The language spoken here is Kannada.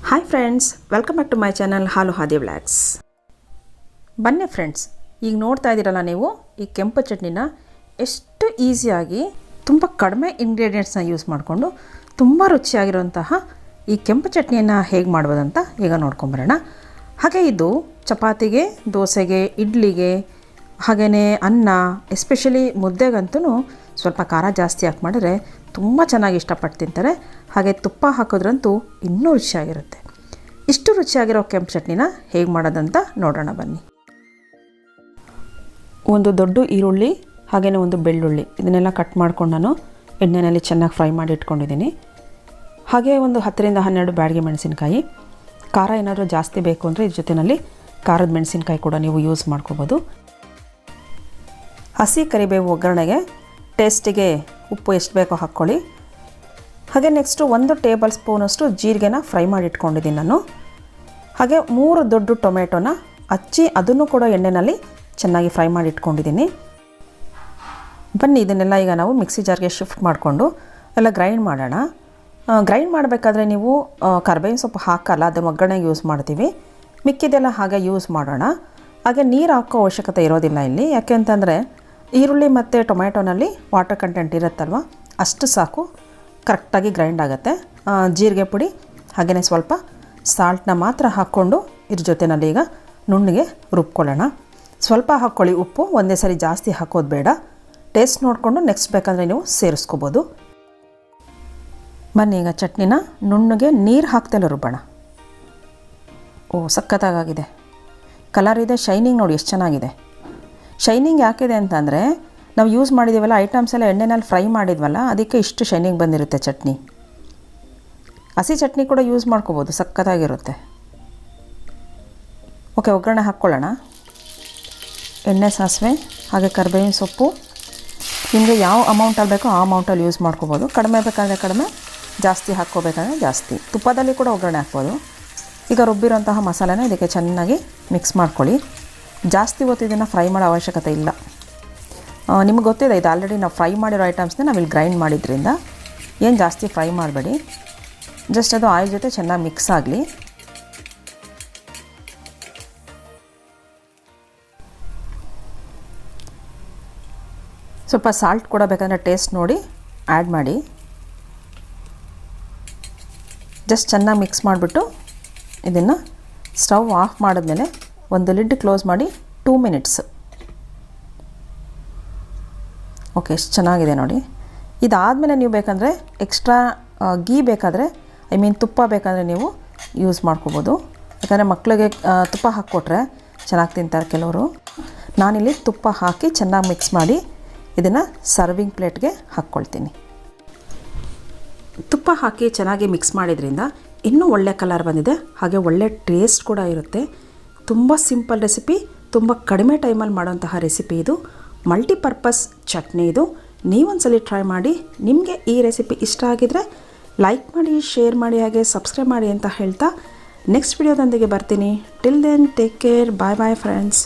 Hi friends, welcome back to my channel Haaluhaadi vlogs. ಬನ್ನಿ ಫ್ರೆಂಡ್ಸ್, ಈಗ ನೋಡ್ತಾ ಇದ್ದೀರಲ್ಲ ನೀವು ಈ ಕೆಂಪು ಚಟ್ನಿನ ಎಷ್ಟು ಈಸಿಯಾಗಿ ತುಂಬ ಕಡಿಮೆ ಇಂಗ್ರೀಡಿಯೆಂಟ್ಸ್ನ ಯೂಸ್ ಮಾಡಿಕೊಂಡು ತುಂಬ ರುಚಿಯಾಗಿರುವಂತಹ ಈ ಕೆಂಪು ಚಟ್ನಿಯನ್ನು ಹೇಗೆ ಮಾಡ್ಬೋದಂತ ಈಗ ನೋಡ್ಕೊಂಬರೋಣ. ಹಾಗೆ ಇದು ಚಪಾತಿಗೆ, ದೋಸೆಗೆ, ಇಡ್ಲಿಗೆ, ಹಾಗೆಯೇ ಅನ್ನ, ಎಸ್ಪೆಷಲಿ ಮುದ್ದೆಗಂತೂ ಸ್ವಲ್ಪ ಖಾರ ಜಾಸ್ತಿ ಹಾಕಿ ಮಾಡಿದ್ರೆ ತುಂಬ ಚೆನ್ನಾಗಿ ಇಷ್ಟಪಟ್ಟು ತಿಂತಾರೆ. ಹಾಗೆ ತುಪ್ಪ ಹಾಕೋದ್ರಂತೂ ಇನ್ನೂ ರುಚಿಯಾಗಿರುತ್ತೆ. ಇಷ್ಟು ರುಚಿಯಾಗಿರೋ ಕೆಂಪು ಚಟ್ನಿನ ಹೇಗೆ ಮಾಡೋದಂತ ನೋಡೋಣ ಬನ್ನಿ. ಒಂದು ದೊಡ್ಡ ಈರುಳ್ಳಿ ಹಾಗೆಯೇ ಒಂದು ಬೆಳ್ಳುಳ್ಳಿ ಇದನ್ನೆಲ್ಲ ಕಟ್ ಮಾಡ್ಕೊಂಡು ನಾನು ಎಣ್ಣೆಯಲ್ಲಿ ಚೆನ್ನಾಗಿ ಫ್ರೈ ಮಾಡಿ ಇಟ್ಕೊಂಡಿದ್ದೀನಿ. ಹಾಗೆ ಒಂದು 10ರಿಂದ 12 ಬ್ಯಾಡಗಿ ಮೆಣಸಿನಕಾಯಿ. ಖಾರ ಏನಾದರೂ ಜಾಸ್ತಿ ಬೇಕು ಅಂದರೆ ಇದ್ರ ಜೊತೆಯಲ್ಲಿ ಖಾರದ ಮೆಣಸಿನಕಾಯಿ ಕೂಡ ನೀವು ಯೂಸ್ ಮಾಡ್ಕೋಬೋದು. ಹಸಿ ಕರಿಬೇವು ಒಗ್ಗರಣೆಗೆ ಟೇಸ್ಟಿಗೆ ಉಪ್ಪು ಎಷ್ಟು ಬೇಕೋ ಹಾಕ್ಕೊಳ್ಳಿ. ಹಾಗೆ ನೆಕ್ಸ್ಟು 1 ಟೇಬಲ್ ಸ್ಪೂನಷ್ಟು ಜೀರಿಗೆನ ಫ್ರೈ ಮಾಡಿ ಇಟ್ಕೊಂಡಿದ್ದೀನಿ ನಾನು. ಹಾಗೆ 3 ದೊಡ್ಡ ಟೊಮೆಟೊನ ಹಚ್ಚಿ ಅದನ್ನು ಕೂಡ ಎಣ್ಣೆಯಲ್ಲಿ ಚೆನ್ನಾಗಿ ಫ್ರೈ ಮಾಡಿ ಇಟ್ಕೊಂಡಿದ್ದೀನಿ. ಬನ್ನಿ ಇದನ್ನೆಲ್ಲ ಈಗ ನಾವು ಮಿಕ್ಸಿ ಜಾರ್ಗೆ ಶಿಫ್ಟ್ ಮಾಡಿಕೊಂಡು ಎಲ್ಲ ಗ್ರೈಂಡ್ ಮಾಡೋಣ. ಗ್ರೈಂಡ್ ಮಾಡಬೇಕಾದ್ರೆ ನೀವು ಕರ್ಬೇವಿನ ಸೊಪ್ಪು ಹಾಕಲ್ಲ, ಅದನ್ನು ಒಗ್ಗರಣೆಗೆ ಯೂಸ್ ಮಾಡ್ತೀವಿ. ಮಿಕ್ಕಿದೆಲ್ಲ ಹಾಗೆ ಯೂಸ್ ಮಾಡೋಣ. ಹಾಗೆ ನೀರು ಹಾಕೋ ಅವಶ್ಯಕತೆ ಇರೋದಿಲ್ಲ ಇಲ್ಲಿ. ಯಾಕೆ ಅಂತಂದರೆ ಈರುಳ್ಳಿ ಮತ್ತು ಟೊಮೆಟೊನಲ್ಲಿ ವಾಟರ್ ಕಂಟೆಂಟ್ ಇರುತ್ತಲ್ವ, ಅಷ್ಟು ಸಾಕು, ಕರೆಕ್ಟಾಗಿ ಗ್ರೈಂಡ್ ಆಗುತ್ತೆ. ಜೀರಿಗೆ ಪುಡಿ ಹಾಗೆಯೇ ಸ್ವಲ್ಪ ಸಾಲ್ಟನ್ನ ಮಾತ್ರ ಹಾಕ್ಕೊಂಡು ಇದ್ರ ಜೊತೆಯಲ್ಲಿ ಈಗ ನುಣ್ಣಗೆ ರುಬ್ಕೊಳ್ಳೋಣ. ಸ್ವಲ್ಪ ಹಾಕ್ಕೊಳ್ಳಿ ಉಪ್ಪು, ಒಂದೇ ಸರಿ ಜಾಸ್ತಿ ಹಾಕೋದು ಬೇಡ. ಟೇಸ್ಟ್ ನೋಡಿಕೊಂಡು ನೆಕ್ಸ್ಟ್ ಬೇಕಂದರೆ ನೀವು ಸೇರಿಸ್ಕೋಬೋದು. ಬನ್ನಿ ಈಗ ಚಟ್ನಿನ ನುಣ್ಣಗೆ ನೀರು ಹಾಕ್ತಲೇ ರುಬ್ಬೋಣ. ಸಖತ್ತಾಗಿದೆ, ಕಲರ್ ಇದೆ, ಶೈನಿಂಗ್ ನೋಡಿ ಎಷ್ಟು ಚೆನ್ನಾಗಿದೆ. ಶೈನಿಂಗ್ ಯಾಕಿದೆ ಅಂತಂದರೆ ನಾವು ಯೂಸ್ ಮಾಡಿದ್ದೀವಲ್ಲ ಐಟಮ್ಸ್ ಎಲ್ಲ ಎಣ್ಣೆನಲ್ಲಿ ಫ್ರೈ ಮಾಡಿದ್ವಲ್ಲ, ಅದಕ್ಕೆ ಇಷ್ಟು ಶೈನಿಂಗ್ ಬಂದಿರುತ್ತೆ ಚಟ್ನಿ. ಹಸಿ ಚಟ್ನಿ ಕೂಡ ಯೂಸ್ ಮಾಡ್ಕೋಬೋದು, ಸಖತ್ತಾಗಿರುತ್ತೆ. ಓಕೆ, ಒಗ್ಗರಣೆ ಹಾಕ್ಕೊಳ್ಳೋಣ. ಎಣ್ಣೆ, ಸಾಸಿವೆ ಹಾಗೆ ಕರಿಬೇವಿನ ಸೊಪ್ಪು. ನಿಮಗೆ ಯಾವ ಅಮೌಂಟಲ್ಲಿ ಬೇಕೋ ಆ ಅಮೌಂಟಲ್ಲಿ ಯೂಸ್ ಮಾಡ್ಕೋಬೋದು. ಕಡಿಮೆ ಬೇಕಾದರೆ ಕಡಿಮೆ, ಜಾಸ್ತಿ ಹಾಕ್ಕೋಬೇಕಾದ್ರೆ ಜಾಸ್ತಿ. ತುಪ್ಪದಲ್ಲಿ ಕೂಡ ಒಗ್ಗರಣೆ ಹಾಕ್ಬೋದು. ಈಗ ರುಬ್ಬಿರೋಂತಹ ಮಸಾಲೆನ ಇದಕ್ಕೆ ಚೆನ್ನಾಗಿ ಮಿಕ್ಸ್ ಮಾಡ್ಕೊಳ್ಳಿ. ಜಾಸ್ತಿ ಹೊತ್ತು ಇದನ್ನು ಫ್ರೈ ಮಾಡೋ ಅವಶ್ಯಕತೆ ಇಲ್ಲ. ನಿಮಗೆ ಗೊತ್ತಿದೆ, ಇದು ಆಲ್ರೆಡಿ ನಾವು ಫ್ರೈ ಮಾಡಿರೋ ಐಟಮ್ಸ್ನ ನಾವಿಲ್ಲಿ ಗ್ರೈಂಡ್ ಮಾಡಿದ್ರಿಂದ ಏನು ಜಾಸ್ತಿ ಫ್ರೈ ಮಾಡಬೇಡಿ. ಜಸ್ಟ್ ಅದು ಆಯಿಲ್ ಜೊತೆ ಚೆನ್ನಾಗಿ ಮಿಕ್ಸ್ ಆಗಲಿ. ಸ್ವಲ್ಪ ಸಾಲ್ಟ್ ಕೂಡ ಬೇಕಂದರೆ ಟೇಸ್ಟ್ ನೋಡಿ ಆ್ಯಡ್ ಮಾಡಿ. ಜಸ್ಟ್ ಚೆನ್ನಾಗಿ ಮಿಕ್ಸ್ ಮಾಡಿಬಿಟ್ಟು ಇದನ್ನು ಸ್ಟವ್ ಆಫ್ ಮಾಡಿದ್ಮೇಲೆ ಒಂದು ಲಿಡ್ ಕ್ಲೋಸ್ ಮಾಡಿ 2 ಮಿನಿಟ್ಸ್. ಓಕೆ, ಎಷ್ಟು ಚೆನ್ನಾಗಿದೆ ನೋಡಿ. ಇದಾದಮೇಲೆ ನೀವು ಬೇಕಂದರೆ ಎಕ್ಸ್ಟ್ರಾ ಗೀ ಬೇಕಾದರೆ, ತುಪ್ಪ ಬೇಕಾದರೆ ನೀವು ಯೂಸ್ ಮಾಡ್ಕೋಬೋದು. ಯಾಕಂದರೆ ಮಕ್ಕಳಿಗೆ ತುಪ್ಪ ಹಾಕ್ಕೊಟ್ರೆ ಚೆನ್ನಾಗಿ ತಿಂತಾರೆ ಕೆಲವರು. ನಾನಿಲ್ಲಿ ತುಪ್ಪ ಹಾಕಿ ಚೆನ್ನಾಗಿ ಮಿಕ್ಸ್ ಮಾಡಿ ಇದನ್ನು ಸರ್ವಿಂಗ್ ಪ್ಲೇಟ್ಗೆ ಹಾಕ್ಕೊಳ್ತೀನಿ. ತುಪ್ಪ ಹಾಕಿ ಚೆನ್ನಾಗಿ ಮಿಕ್ಸ್ ಮಾಡಿದ್ರಿಂದ ಇನ್ನೂ ಒಳ್ಳೆ ಕಲರ್ ಬಂದಿದೆ, ಹಾಗೆ ಒಳ್ಳೆ ಟೇಸ್ಟ್ ಕೂಡ ಇರುತ್ತೆ. ತುಂಬ ಸಿಂಪಲ್ ರೆಸಿಪಿ, ತುಂಬ ಕಡಿಮೆ ಟೈಮಲ್ಲಿ ಮಾಡೋಂತಹ ರೆಸಿಪಿ ಇದು. ಮಲ್ಟಿಪರ್ಪಸ್ ಚಟ್ನಿ ಇದು. ನೀವೊಂದ್ಸಲಿ ಟ್ರೈ ಮಾಡಿ. ನಿಮಗೆ ಈ ರೆಸಿಪಿ ಇಷ್ಟ ಆಗಿದರೆ ಲೈಕ್ ಮಾಡಿ, ಶೇರ್ ಮಾಡಿ, ಹಾಗೆ ಸಬ್ಸ್ಕ್ರೈಬ್ ಮಾಡಿ ಅಂತ ಹೇಳ್ತಾ ನೆಕ್ಸ್ಟ್ ವಿಡಿಯೋದೊಂದಿಗೆ ಬರ್ತೀನಿ. ಟಿಲ್ ದೆನ್ ಟೇಕ್ ಕೇರ್, ಬಾಯ್ ಬಾಯ್ ಫ್ರೆಂಡ್ಸ್.